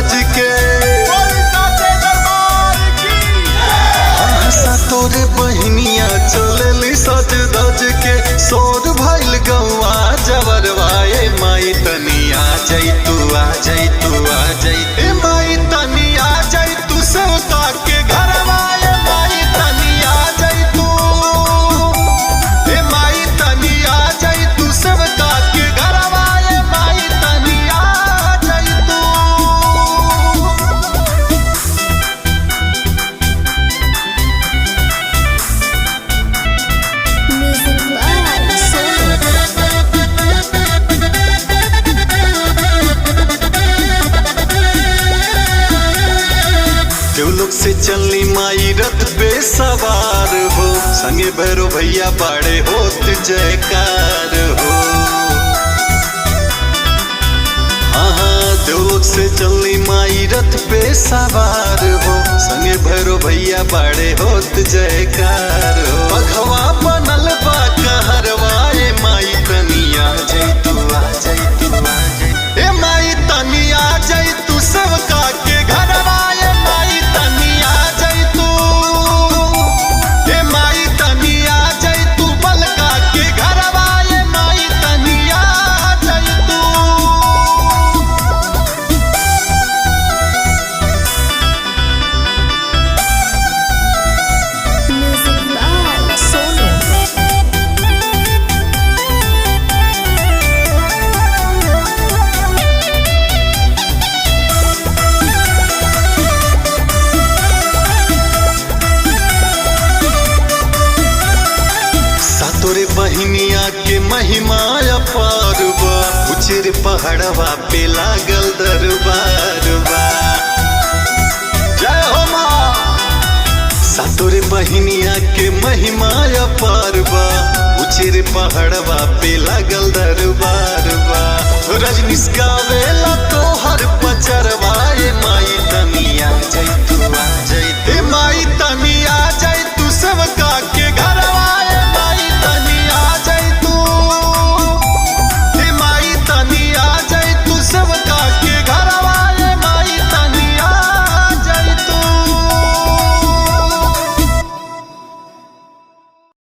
धज के तोरे बहनिया चलली सज धज के सोर भइल गौआ जबरवाए माई तनिया जई तू आ जई तू आ जई ए माई तनिया जई तू सेवका के घरवाए माई तनिया जई तू ए माई तनिया जई तू सेवका के घरवाए माई तनिया जई तू। देवलोक से चलनी माई रथ पे सवार हो संगे भैरो भैया बाड़े होत जयकार हो। हाँ देवलोक से चलनी माई रथ पे सवार हो संगे भैरो भैया बाड़े होत जयकार हो। बघवा बनल बा कहरवाए माई तनिया जई तू आ जई तू आ जई ए माई तनिया जई तू सेवका के घरवाए माई तनिया जई तू ए माई तनिया जई तू बलका के घरवाए माई तनिया जई तू। तोरे बहनिया के महिमा अपार बा उचेर पहाड़वा पे लागल दरबार बा। जय हो माँ सातोरे बहनिया के महिमा अपार बा उचेर पहाड़वा पे लागल दरबार बा। रजनीश गावेला तोहर पचरवा ए माई